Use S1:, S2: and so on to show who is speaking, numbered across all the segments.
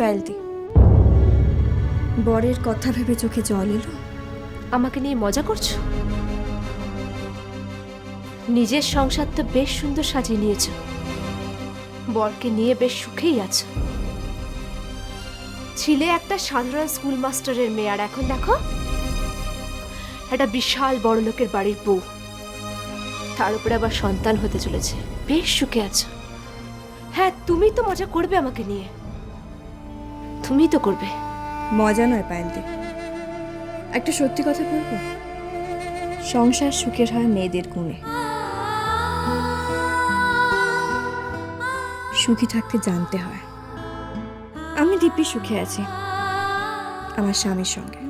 S1: পায়েলদি, বরের কথা ভেবে চোখে জল এলো?
S2: আমাকে নিয়ে মজা করছো? নিজের সংসার তো বেশ সুন্দর সাজিয়ে নিয়েছো, বরকে নিয়ে বেশ সুখেই আছো। ছিলে একটা সাধারণ স্কুল মাস্টারের মেয়ে, আর এখন দেখো একটা বিশাল বড় লোকের বাড়ির বউ, তার উপরে আবার সন্তান হতে চলেছে, বেশ সুখে আছো। হ্যাঁ, তুমি তো মজা করবে আমাকে নিয়ে, তুমি তো করবে।
S1: মজা নয় পায়েলদি, একটা সত্যি কথা বলবো, সংসার সুখের হয় মেয়েদের গুণে। সুখী থাকতে জানতে হয়। আমি দিব্যি সুখে আছি আমার স্বামীর সঙ্গে।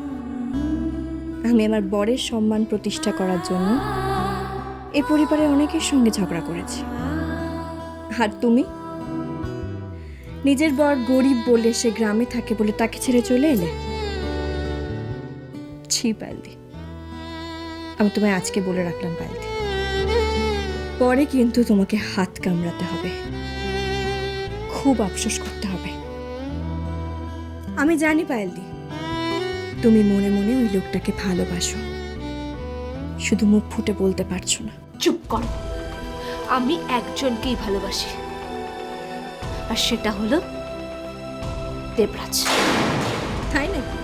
S1: আমি আমার বরের সম্মান প্রতিষ্ঠা করার জন্য এ পরিবারে অনেকের সঙ্গে ঝগড়া করেছি। আর তুমি নিজের বর গরিব বলে, সে গ্রামে থাকে বলে তাকে ছেড়ে চলে এলে। ছি পায়েলদি, আমি তোমায় আজকে বলে রাখলাম পায়েলদি, পরে কিন্তু তোমাকে হাত কামড়াতে হবে, খুব আফসোস করতে হবে। আমি জানি পায়েলদি, তুমি মনে মনে ওই লোকটাকে ভালোবাসো, শুধু মুখ ফুটে বলতে পারছো না।
S2: চুপ করো, আমি একজনকেই ভালোবাসি, আর সেটা হলো দেবরাজ।
S1: তাই নাকি?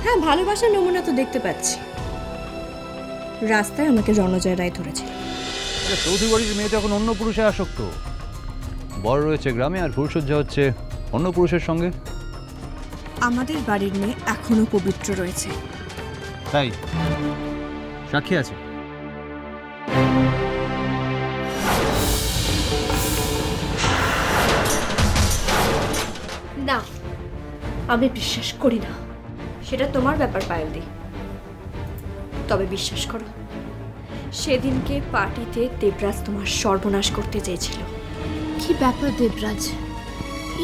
S1: হ্যাঁ, ভালোবাসার নমুনা তো দেখতে পাচ্ছি। রাস্তায় আমাকে রণজয় রায় ধরেছিল।
S3: চৌধুরী বাড়ির মেয়ে তো এখন অন্য পুরুষে আসক্ত। বড় রয়েছে গ্রামে আর ফুলসজ্জা হচ্ছে অন্য পুরুষের সঙ্গে।
S1: আমাদের বাড়ির মেয়ে এখনো পবিত্র রয়েছে।
S3: তাই সাক্ষী আছে?
S2: না, আমি বিশ্বাস করি না।
S1: সেটা তোমার ব্যাপার পায়েলদি, তবে বিশ্বাস করো, সেদিনকে পার্টিতে দেবরাজ তোমার সর্বনাশ করতে চেয়েছিল।
S2: কি ব্যাপার দেবরাজ,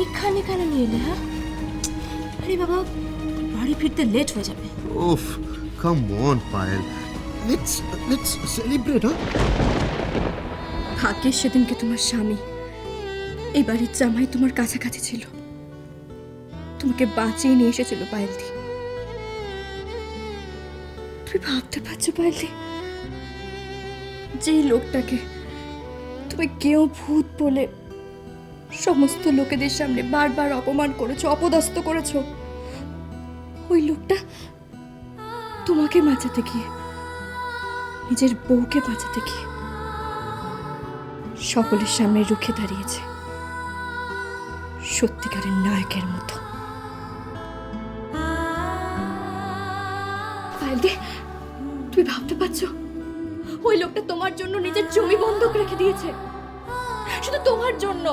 S2: এখানে কেন নিয়ে এলে? হ্যাঁ, আরে বাবা, বাড়ি ফিরতে লেট হয়ে যাবে।
S4: Oof, come on, Payal. Let's celebrate, huh?
S1: ভাগ্যের সেদিনকে তোমার স্বামী, এই বাড়ির জামাই, তোমার কাছাকাছি ছিল, তোমাকে বাঁচিয়ে নিয়ে এসেছিল পায়েলদি। তুমি ভাবতে পারছো পায়েলদি, যেই লোকটাকে তুমি কেউ ভূত বলে সমস্ত লোকেদের সামনে বারবার অপমান করেছো, অপদস্থ করেছো, ওই লোকটা তোমাকে বাঁচাতে গিয়ে, নিজের বউকে বাঁচাতে গিয়ে সকলের সামনে রুখে দাঁড়িয়েছে সত্যিকারের নায়কের মতো। পায়েলদি, তুমি ভাবতে পারছো, ওই লোকটা তোমার জন্য নিজের জমি বন্ধক রেখে দিয়েছে, শুধু তোমার জন্য।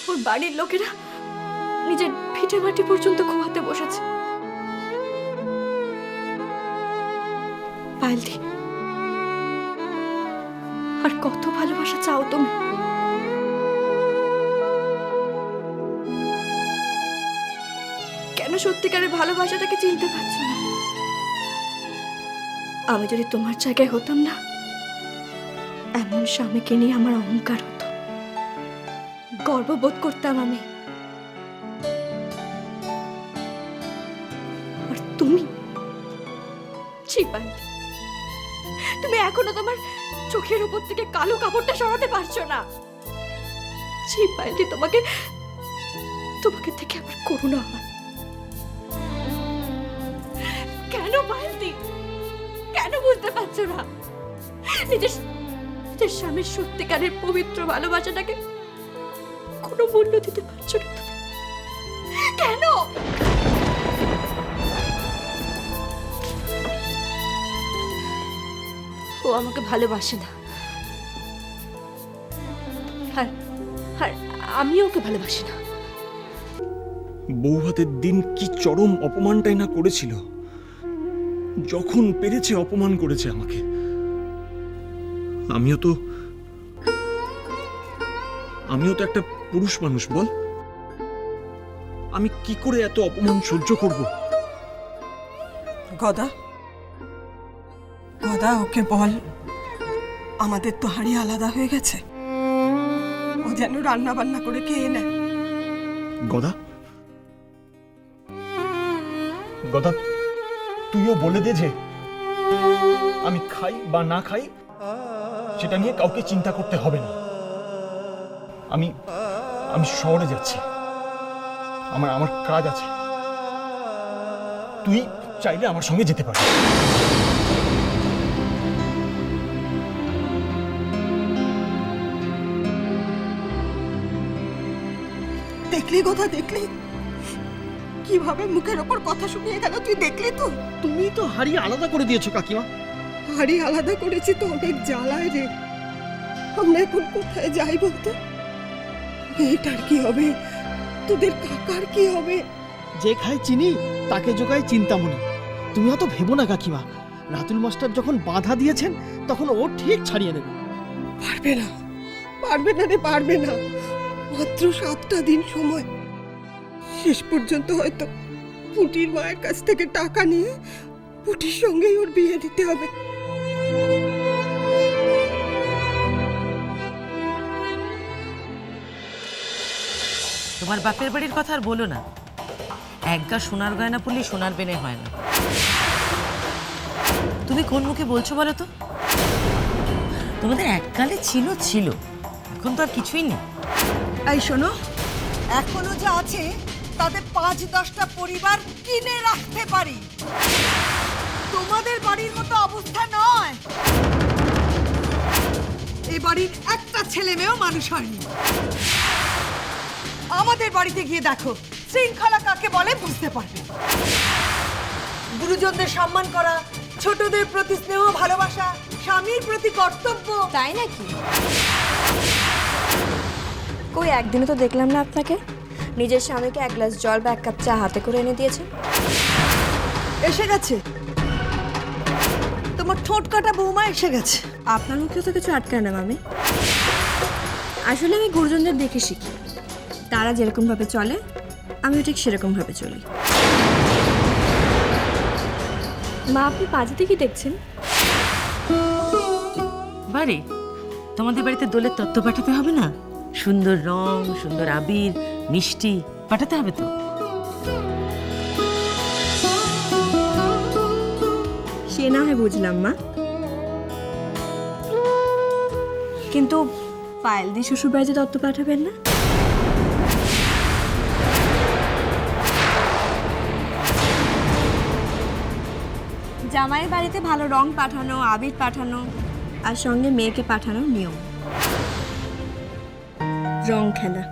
S1: ওর বাড়ির লোকেরা নিজের ভিটে মাটি পর্যন্ত খোয়াতে বসেছে। পায়েলদি, আর কত ভালোবাসা চাও তুমি? কেন সত্যিকারের ভালোবাসাটাকে চিনতে পারছো না? আমি যদি তোমার জায়গায় হতাম না, এমন স্বামীকে নিয়ে আমার অহংকার হতো, গর্ববোধ করতাম আমি। আর তুমি, ছি পায়েলদি, তুমি এখনো তোমার চোখের উপর থেকে কালো কাপড়টা সরাতে পারছো না। ছি পায়েলদি, তোমাকে থেকে আমার করুণা হয়। কেন পায়েলদি, কেন বুঝতে পারছো না? নিজের স্বামীর সত্যিকারের পবিত্র ভালোবাসাটাকে কোনো মূল্য দিতে পারছো না তুমি? কেন?
S2: ও আমাকে ভালোবাসে না, আর আমি ওকে ভালোবাসি না।
S5: বৌভাতের দিন কি চরম অপমানটাই না করেছিল, যখন পেরেছে অপমান করেছে আমাকে। আমিও তো একটা পুরুষ মানুষ, বল, আমি কি করে এত অপমান সহ্য করব?
S6: গদা, ওকে বল, আমাদের তো হাড়ি আলাদা হয়ে গেছে, ও যেন রান্না বান্না করে খেয়ে নেয়।
S5: গদা, গদা, তুইও বলে দে যে আমি খাই বা না খাই সেটা নিয়ে কাউকে চিন্তা করতে হবে না। আমি আমি শহরে যাচ্ছি, আমার কাজ আছে। তুই চাইলে আমার সঙ্গে যেতে পারিস।
S6: দেখলি কথা, দেখলি কিভাবে মুখের ওপর কথা শুনিয়ে গেল? তুই দেখলি তো?
S7: তুমি তো হাড়ি আলাদা করে দিয়েছো কাকিমা।
S6: হাড়ি আলাদা করেছি তো অনেক জ্বালায় রে। আমরা এখন কোথায় যাই বলতো? মেয়েটার কি হবে? তোদের কাকার কি হবে?
S7: যে খায় চিনি তাকে জোগায় চিন্তামণি। তুমি অত ভেবো না কাকিমা, রাতুল মাস্টার যখন বাধা দিয়েছেন তখন ও ঠিক ছাড়িয়ে নেবে।
S6: পারবে না, পারবে না রে, পারবে না। মাত্র 7টা দিন সময়। শেষ পর্যন্ত হয়তো পুটির মায়ের কাছ থেকে টাকা নিয়ে পুটির সঙ্গেই ওর বিয়ে দিতে হবে।
S8: তোমার বাপের বাড়ির কথা আর বলো না। একগা সোনার গয়না পরলে সোনার বেনে হয় না। তুমি কোন মুখে বলছো বলো তো? তোমাদের এককালে ছিল ছিল, এখন তো আর কিছুই নেই।
S6: এই শোনো, এখনো যা আছে তাতে 5-10টা পরিবার কিনে রাখতে পারি। তোমাদের বাড়ির মতো অবস্থা নয়। এই বাড়ির একটা ছেলে মেয়েও মানুষ হয়নি। আমাদের বাড়িতে গিয়ে দেখো, শৃঙ্খলা কাকে বলে বুঝতে পারবে। গুরুজনদের সম্মান করা, ছোটদের প্রতি স্নেহ ভালোবাসা, স্বামীর প্রতি কর্তব্য।
S1: তাই নাকি? কই একদিনও তো দেখলাম না আপনাকে নিজের স্বামীকে 1 গ্লাস জল বা 1 কাপ চা হাতে করে এনে দিয়েছে।
S6: এসে গেছে তোমার ঠোঁট কাটা বৌমা, এসে গেছে।
S1: আপনার মুখে তো কিছু আটকায় না মামি। আসলে আমি গুরুজনদের দেখে শিখি। তারা যেরকমভাবে চলে আমিও ঠিক সেরকমভাবে চলি। মা, আপনি পাঁজিতে কি দেখছেন?
S8: বাড়ি তোমাদের বাড়িতে দোলের তত্ত্ব পাঠাতে হবে না? সুন্দর রং, সুন্দর আবির, মিষ্টি পাঠাতে হবে তো।
S1: সে না হয় বুঝলাম মা, কিন্তু পায়েল দি শ্বশুর বাড়িতে তত্ত্ব পাঠাবেন না? জামাইয়ের বাড়িতে ভালো রং পাঠানো, আবির পাঠানো, আর সঙ্গে মেয়েকে পাঠানোর নিয়ম। রং খেলা,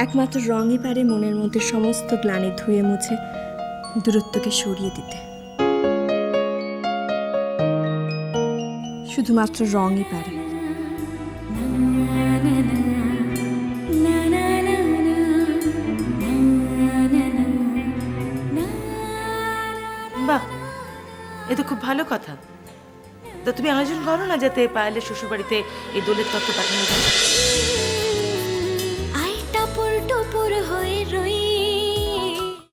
S1: একমাত্র রঙই পারে মনের মধ্যে সমস্ত গ্লানি ধুয়ে মুছে দূরত্বকে সরিয়ে দিতে। শুধুমাত্র রঙই পারে।
S8: বাহ, এ তো খুব ভালো কথা। তো তুমি আয়োজন করো না যাতে পায়েলের শ্বশুর বাড়িতে এই দোলের তত্ত্ব পাঠানো যায়।